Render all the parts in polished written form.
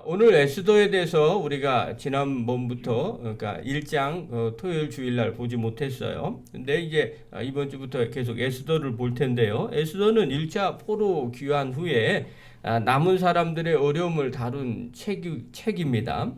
오늘 에스더에 대해서 우리가 지난번부터 그러니까 1장 토요일 주일날 보지 못했어요. 근데 이제 이번 주부터 계속 에스더를 볼 텐데요. 에스더는 1차 포로 귀환 후에 남은 사람들의 어려움을 다룬 책입니다.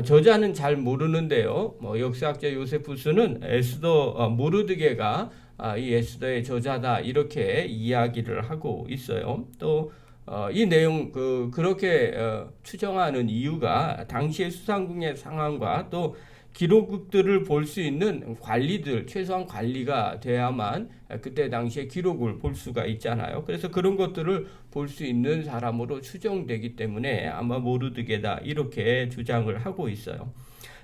저자는 잘 모르는데요. 역사학자 요세푸스는 에스더 모르드게가 이 에스더의 저자다 이렇게 이야기를 하고 있어요. 또 이 내용 그렇게 추정하는 이유가 당시의 수상궁의 상황과 또 기록들을 볼 수 있는 관리들 최소한 관리가 돼야만 그때 당시의 기록을 볼 수가 있잖아요. 그래서 그런 것들을 볼 수 있는 사람으로 추정되기 때문에 아마 모르드게다 이렇게 주장을 하고 있어요.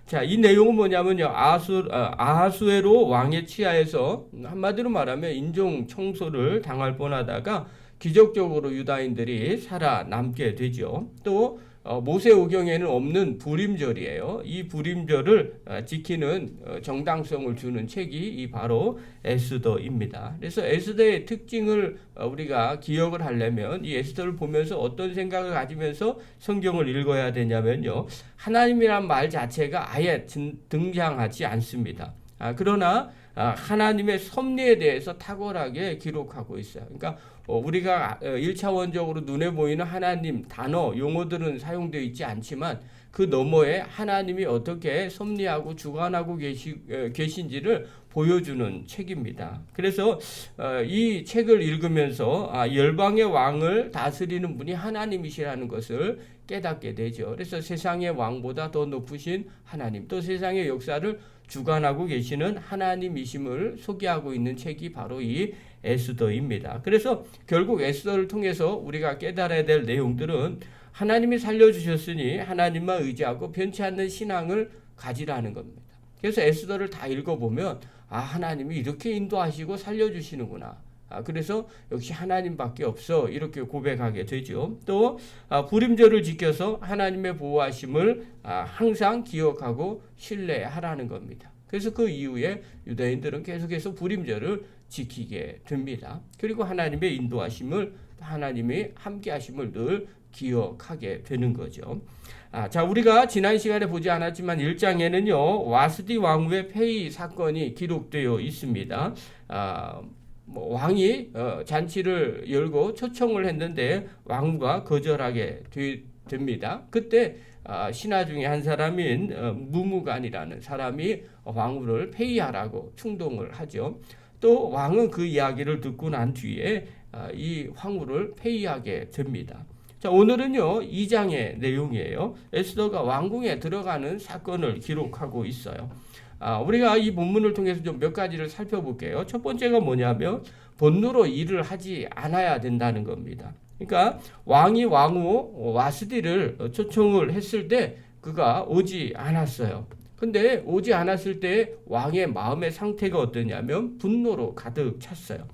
자, 이 내용은 뭐냐면요. 아하수에로 왕의 치하에서 한마디로 말하면 인종 청소를 당할 뻔하다가 기적적으로 유다인들이 살아남게 되죠. 또 모세오경에는 없는 불임절이에요. 이 불임절을 지키는 정당성을 주는 책이 이 바로 에스더입니다. 그래서 에스더의 특징을 우리가 기억을 하려면 이 에스더를 보면서 어떤 생각을 가지면서 성경을 읽어야 되냐면요. 하나님이란 말 자체가 아예 등장하지 않습니다. 그러나 하나님의 섭리에 대해서 탁월하게 기록하고 있어요. 그러니까 우리가 1차원적으로 눈에 보이는 하나님 단어, 용어들은 사용되어 있지 않지만 그 너머에 하나님이 어떻게 섭리하고 주관하고 계신지를 보여주는 책입니다. 그래서 이 책을 읽으면서 열방의 왕을 다스리는 분이 하나님이시라는 것을 깨닫게 되죠. 그래서 세상의 왕보다 더 높으신 하나님, 또 세상의 역사를 주관하고 계시는 하나님이심을 소개하고 있는 책이 바로 이 에스더입니다. 그래서 결국 에스더를 통해서 우리가 깨달아야 될 내용들은 하나님이 살려주셨으니 하나님만 의지하고 변치 않는 신앙을 가지라는 겁니다. 그래서 에스더를 다 읽어보면 하나님이 이렇게 인도하시고 살려주시는구나. 그래서 역시 하나님밖에 없어 이렇게 고백하게 되죠. 또 불임절을 지켜서 하나님의 보호하심을 항상 기억하고 신뢰하라는 겁니다. 그래서 그 이후에 유대인들은 계속해서 불임절을 지키게 됩니다. 그리고 하나님의 인도하심을 하나님이 함께하심을 늘 기억하게 되는 거죠. 자, 우리가 지난 시간에 보지 않았지만 1장에는요 와스디 왕후의 폐위 사건이 기록되어 있습니다. 왕이 잔치를 열고 초청을 했는데 왕후가 거절하게 됩니다. 그때 신하 중에 한 사람인 무무간이라는 사람이 왕후를 폐위하라고 충동을 하죠. 또 왕은 그 이야기를 듣고 난 뒤에 이 황후를 폐위하게 됩니다. 자, 오늘은요 2장의 내용이에요. 에스더가 왕궁에 들어가는 사건을 기록하고 있어요. 우리가 이 본문을 통해서 좀 몇 가지를 살펴볼게요. 첫 번째가 뭐냐면 본노로 일을 하지 않아야 된다는 겁니다. 그러니까 왕이 왕후 와스디를 초청을 했을 때 그가 오지 않았어요. 근데 오지 않았을 때 왕의 마음의 상태가 어떠냐면 분노로 가득 찼어요.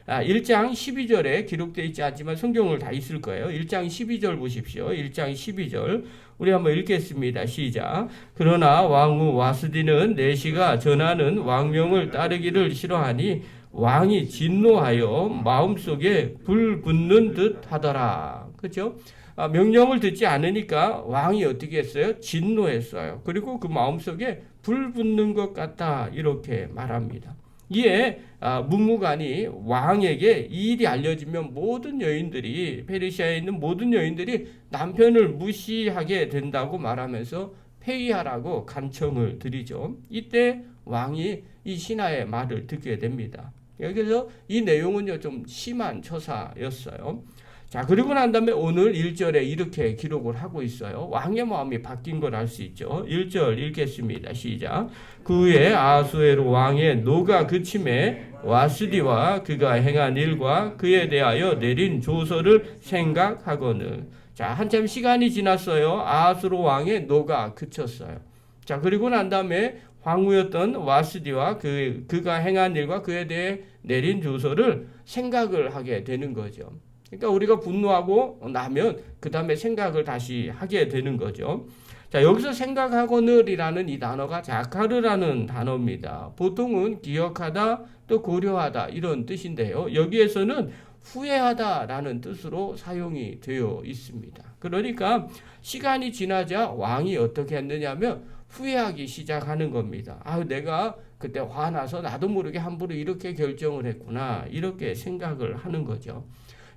1장 12절에 기록되어 있지 않지만 성경을 다 있을 거예요. 1장 12절 보십시오. 1장 12절 우리 한번 읽겠습니다. 시작. 그러나 왕후 와스디는 내시가 전하는 왕명을 따르기를 싫어하니 왕이 진노하여 마음속에 불 붙는 듯 하더라. 그렇죠? 명령을 듣지 않으니까 왕이 어떻게 했어요? 진노했어요. 그리고 그 마음속에 불 붙는 것 같다 이렇게 말합니다. 이에 무무간이 왕에게 이 일이 알려지면 모든 여인들이 페르시아에 있는 모든 여인들이 남편을 무시하게 된다고 말하면서 폐위하라고 간청을 드리죠. 이때 왕이 이 신하의 말을 듣게 됩니다. 여기서 이 내용은요 좀 심한 처사였어요. 자, 그리고 난 다음에 오늘 1절에 이렇게 기록을 하고 있어요. 왕의 마음이 바뀐 걸 알 수 있죠. 1절 읽겠습니다. 시작. 그 후에 아하수에로 왕의 노가 그침에 와스디와 그가 행한 일과 그에 대하여 내린 조서를 생각하거늘. 자, 한참 시간이 지났어요. 아하수로 왕의 노가 그쳤어요. 자, 그리고 난 다음에 황후였던 와스디와 그가 행한 일과 그에 대해 내린 조서를 생각을 하게 되는 거죠. 그러니까 우리가 분노하고 나면 그 다음에 생각을 다시 하게 되는 거죠. 자, 여기서 생각하거늘이라는 이 단어가 자카르라는 단어입니다. 보통은 기억하다 또 고려하다 이런 뜻인데요. 여기에서는 후회하다라는 뜻으로 사용이 되어 있습니다. 그러니까 시간이 지나자 왕이 어떻게 했느냐면 후회하기 시작하는 겁니다. 아, 내가 그때 화나서 나도 모르게 함부로 이렇게 결정을 했구나. 이렇게 생각을 하는 거죠.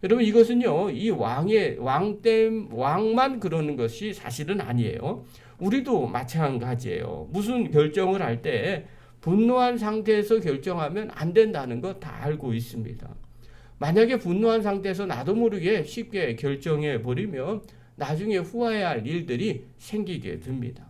여러분, 이것은요, 이 왕만 그러는 것이 사실은 아니에요. 우리도 마찬가지예요. 무슨 결정을 할 때 분노한 상태에서 결정하면 안 된다는 거 다 알고 있습니다. 만약에 분노한 상태에서 나도 모르게 쉽게 결정해 버리면 나중에 후회해야 할 일들이 생기게 됩니다.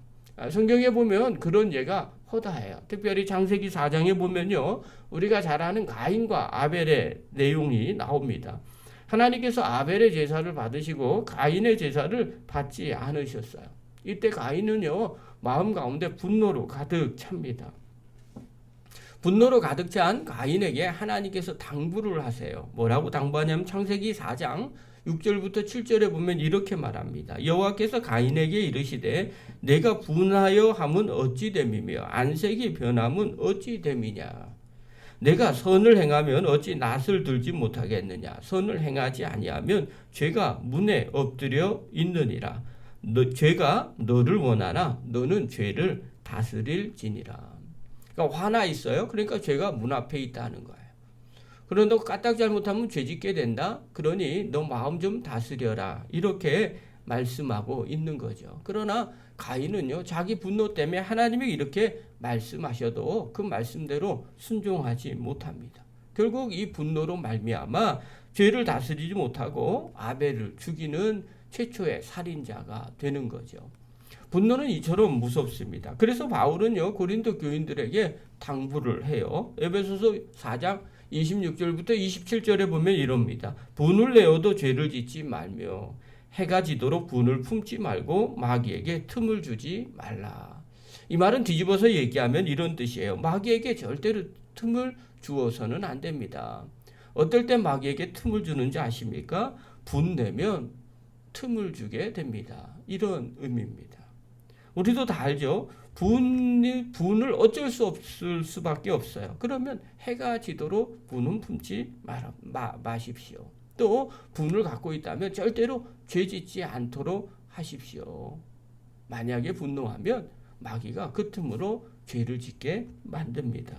성경에 보면 그런 예가 허다해요. 특별히 창세기 4장에 보면요, 우리가 잘 아는 가인과 아벨의 내용이 나옵니다. 하나님께서 아벨의 제사를 받으시고 가인의 제사를 받지 않으셨어요. 이때 가인은요, 마음 가운데 분노로 가득 찹니다. 분노로 가득 찬 가인에게 하나님께서 당부를 하세요. 뭐라고 당부하냐면 창세기 4장 6절부터 7절에 보면 이렇게 말합니다. 여호와께서 가인에게 이르시되 내가 분하여 함은 어찌 됨이며 안색이 변함은 어찌 됨이냐. 내가 선을 행하면 어찌 낯을 들지 못하겠느냐. 선을 행하지 아니하면 죄가 문에 엎드려 있느니라. 죄가 너를 원하나 너는 죄를 다스릴지니라. 그러니까 화나 있어요. 그러니까 죄가 문 앞에 있다는 거예요. 그런데 까딱 잘못하면 죄 짓게 된다. 그러니 너 마음 좀 다스려라. 이렇게 말씀하고 있는 거죠. 그러나 가인은요, 자기 분노 때문에 하나님이 이렇게 말씀하셔도 그 말씀대로 순종하지 못합니다. 결국 이 분노로 말미암아 죄를 다스리지 못하고 아벨을 죽이는 최초의 살인자가 되는 거죠. 분노는 이처럼 무섭습니다. 그래서 바울은요, 고린도 교인들에게 당부를 해요. 에베소서 4장 26절부터 27절에 보면 이럽니다. 분을 내어도 죄를 짓지 말며 해가 지도록 분을 품지 말고 마귀에게 틈을 주지 말라. 이 말은 뒤집어서 얘기하면 이런 뜻이에요. 마귀에게 절대로 틈을 주어서는 안 됩니다. 어떨 때 마귀에게 틈을 주는지 아십니까? 분내면 틈을 주게 됩니다. 이런 의미입니다. 우리도 다 알죠. 분을 어쩔 수 없을 수밖에 없어요. 그러면 해가 지도록 분은 품지 마십시오. 또 분을 갖고 있다면 절대로 죄 짓지 않도록 하십시오. 만약에 분노하면 마귀가 그 틈으로 죄를 짓게 만듭니다.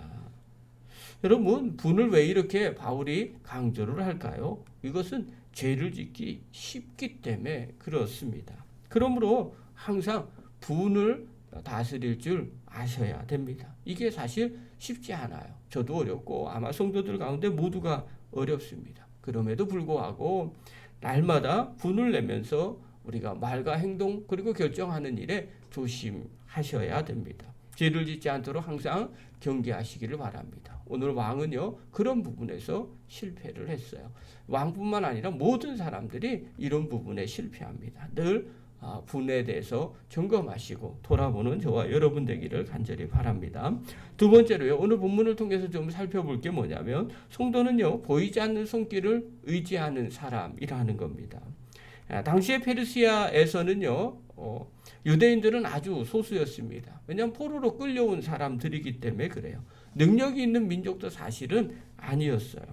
여러분, 분을 왜 이렇게 바울이 강조를 할까요? 이것은 죄를 짓기 쉽기 때문에 그렇습니다. 그러므로 항상 분을 다스릴 줄 아셔야 됩니다. 이게 사실 쉽지 않아요. 저도 어렵고 아마 성도들 가운데 모두가 어렵습니다. 그럼에도 불구하고 날마다 분을 내면서 우리가 말과 행동 그리고 결정하는 일에 조심하셔야 됩니다. 죄를 짓지 않도록 항상 경계하시기를 바랍니다. 오늘 왕은요, 그런 부분에서 실패를 했어요. 왕뿐만 아니라 모든 사람들이 이런 부분에 실패합니다. 늘 분에 대해서 점검하시고 돌아보는 저와 여러분 되기를 간절히 바랍니다. 두 번째로요, 오늘 본문을 통해서 좀 살펴볼 게 뭐냐면 성도는요, 보이지 않는 손길을 의지하는 사람이라는 겁니다. 당시에 페르시아에서는요, 유대인들은 아주 소수였습니다. 왜냐하면 포로로 끌려온 사람들이기 때문에 그래요. 능력이 있는 민족도 사실은 아니었어요.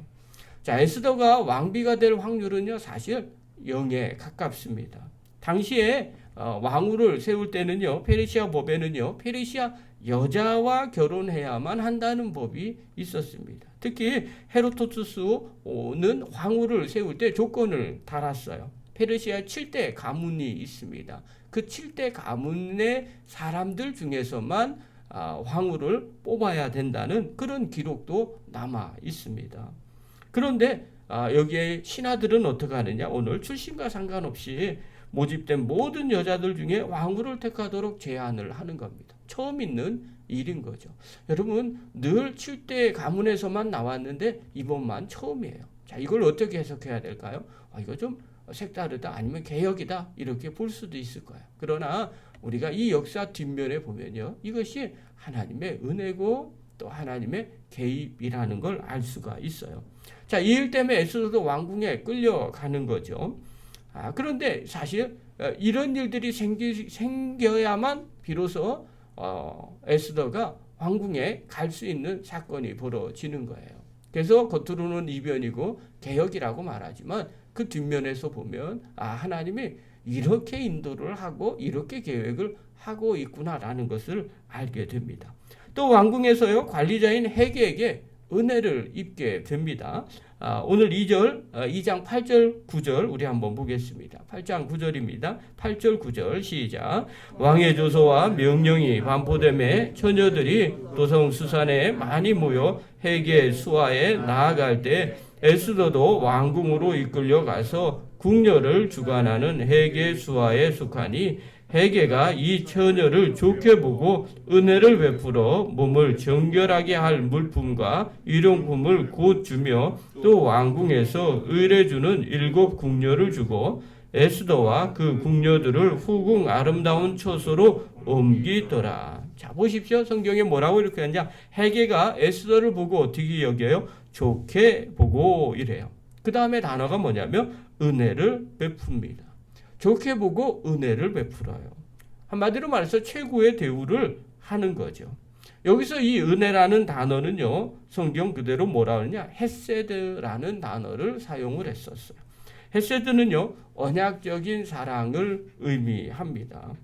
자, 에스더가 왕비가 될 확률은요, 사실 0에 가깝습니다. 당시에 왕후를 세울 때는요, 페르시아 법에는요, 페르시아 여자와 결혼해야만 한다는 법이 있었습니다. 특히 헤로도투스는 왕후를 세울 때 조건을 달았어요. 페르시아 7대 가문이 있습니다. 그 7대 가문의 사람들 중에서만 왕후를 뽑아야 된다는 그런 기록도 남아 있습니다. 그런데 여기에 신하들은 어떻게 하느냐? 오늘 출신과 상관없이 모집된 모든 여자들 중에 왕후를 택하도록 제안을 하는 겁니다. 처음 있는 일인 거죠. 여러분, 늘 7대 가문에서만 나왔는데 이번만 처음이에요. 자, 이걸 어떻게 해석해야 될까요? 이거 좀 색다르다, 아니면 개혁이다, 이렇게 볼 수도 있을 거예요. 그러나 우리가 이 역사 뒷면에 보면요, 이것이 하나님의 은혜고 또 하나님의 개입이라는 걸 알 수가 있어요. 자, 이 일 때문에 에스더도 왕궁에 끌려가는 거죠. 그런데 사실 이런 일들이 생겨야만 비로소 에스더가 왕궁에 갈 수 있는 사건이 벌어지는 거예요. 그래서 겉으로는 이변이고 개혁이라고 말하지만 그 뒷면에서 보면 하나님이 이렇게 인도를 하고 이렇게 계획을 하고 있구나라는 것을 알게 됩니다. 또 왕궁에서요 관리자인 헤게에게 은혜를 입게 됩니다. 오늘 2장 8절 9절 우리 한번 보겠습니다. 8장 9절입니다. 8절 9절 시작. 왕의 조서와 명령이 반포됨에 처녀들이 도성 수산에 많이 모여 헤게 수하에 나아갈 때 에스더도 왕궁으로 이끌려 가서 궁녀를 주관하는 헤게 수하에 속하니 헤게가 이 처녀를 좋게 보고 은혜를 베풀어 몸을 정결하게 할 물품과 일용품을 곧 주며 또 왕궁에서 의뢰주는 7 궁녀를 주고 에스더와 그 궁녀들을 후궁 아름다운 처소로 옮기더라. 자 보십시오. 성경에 뭐라고 이렇게 하냐. 헤게가 에스더를 보고 어떻게 여겨요? 좋게 보고 이래요. 그 다음에 단어가 뭐냐면 은혜를 베풉니다. 좋게 보고 은혜를 베풀어요. 한마디로 말해서 최고의 대우를 하는 거죠. 여기서 이 은혜라는 단어는요. 성경 그대로 뭐라 하느냐. 헤세드라는 단어를 사용을 했었어요. 헤세드는요. 언약적인 사랑을 의미합니다.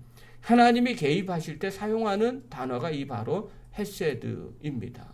하나님이 개입하실 때 사용하는 단어가 이 바로 헤세드입니다.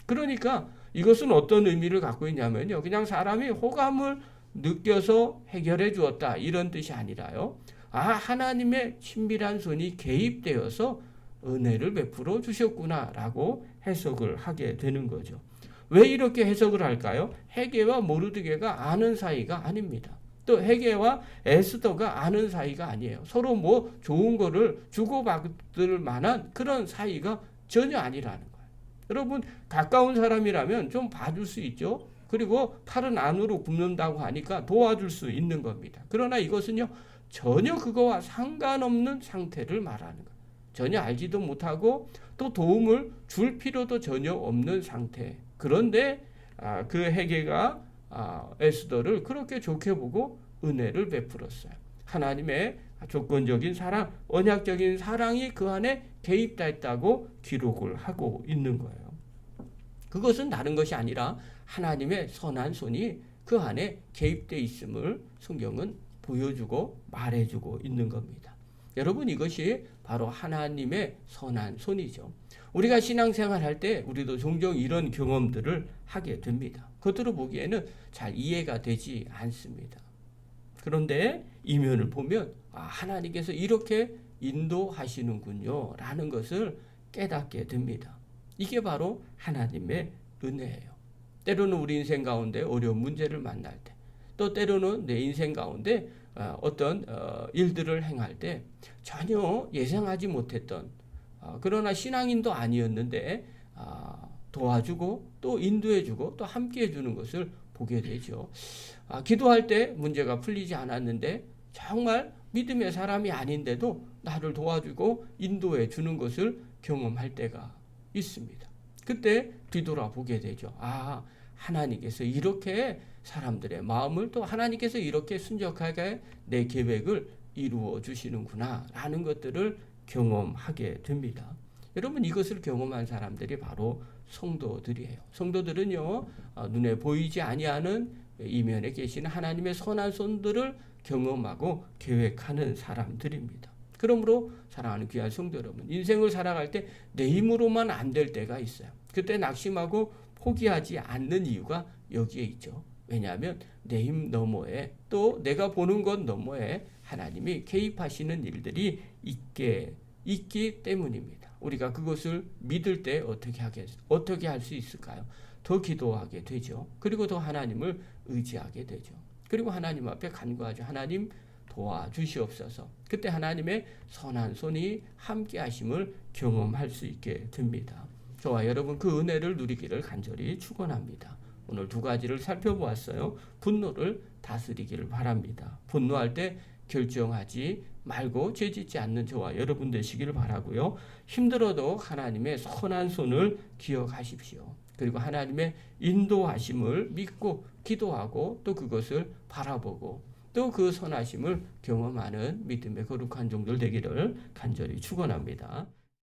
그러니까 이것은 어떤 의미를 갖고 있냐면요. 그냥 사람이 호감을 느껴서 해결해 주었다 이런 뜻이 아니라요. 하나님의 친밀한 손이 개입되어서 은혜를 베풀어 주셨구나라고 해석을 하게 되는 거죠. 왜 이렇게 해석을 할까요? 헤게와 모르드게가 아는 사이가 아닙니다. 또 헤게와 에스더가 아는 사이가 아니에요. 서로 뭐 좋은 거를 주고받을 만한 그런 사이가 전혀 아니라는 거예요. 여러분 가까운 사람이라면 좀 봐줄 수 있죠. 그리고 팔은 안으로 굽는다고 하니까 도와줄 수 있는 겁니다. 그러나 이것은요. 전혀 그거와 상관없는 상태를 말하는 거예요. 전혀 알지도 못하고 또 도움을 줄 필요도 전혀 없는 상태. 그런데 그 헤게가 에스더를 그렇게 좋게 보고 은혜를 베풀었어요. 하나님의 조건적인 사랑, 언약적인 사랑이 그 안에 개입됐다고 기록을 하고 있는 거예요. 그것은 다른 것이 아니라 하나님의 선한 손이 그 안에 개입되어 있음을 성경은 보여주고 말해주고 있는 겁니다. 여러분 이것이 바로 하나님의 선한 손이죠. 우리가 신앙생활 할 때 우리도 종종 이런 경험들을 하게 됩니다. 겉으로 보기에는 잘 이해가 되지 않습니다. 그런데 이면을 보면 하나님께서 이렇게 인도하시는군요 라는 것을 깨닫게 됩니다. 이게 바로 하나님의 은혜예요. 때로는 우리 인생 가운데 어려운 문제를 만날 때, 또 때로는 내 인생 가운데 어떤 일들을 행할 때 전혀 예상하지 못했던 그러나 신앙인도 아니었는데 도와주고 또 인도해주고 또 함께해주는 것을 보게 되죠. 기도할 때 문제가 풀리지 않았는데 정말 믿음의 사람이 아닌데도 나를 도와주고 인도해주는 것을 경험할 때가 있습니다. 그때 뒤돌아보게 되죠. 하나님께서 이렇게 사람들의 마음을 또 하나님께서 이렇게 순적하게 내 계획을 이루어 주시는구나 라는 것들을 경험하게 됩니다. 여러분 이것을 경험한 사람들이 바로 성도들이에요. 성도들은요 눈에 보이지 아니하는 이면에 계시는 하나님의 선한 손들을 경험하고 계획하는 사람들입니다. 그러므로 사랑하는 귀한 성도 여러분, 인생을 살아갈 때 내 힘으로만 안 될 때가 있어요. 그때 낙심하고 포기하지 않는 이유가 여기에 있죠. 왜냐하면 내 힘 너머에 또 내가 보는 것 너머에 하나님이 개입하시는 일들이 있기 때문입니다. 우리가 그것을 믿을 때 어떻게 할 수 있을까요? 더 기도하게 되죠. 그리고 더 하나님을 의지하게 되죠. 그리고 하나님 앞에 간구하죠. 하나님 도와주시옵소서. 그때 하나님의 선한 손이 함께 하심을 경험할 수 있게 됩니다. 저와 여러분 그 은혜를 누리기를 간절히 축원합니다. 오늘 2가지를 살펴보았어요. 분노를 다스리기를 바랍니다. 분노할 때 결정하지 말고 죄짓지 않는 저와 여러분 되시기를 바라고요. 힘들어도 하나님의 선한 손을 기억하십시오. 그리고 하나님의 인도하심을 믿고 기도하고 또 그것을 바라보고 또 그 선하심을 경험하는 믿음의 거룩한 종들 되기를 간절히 축원합니다.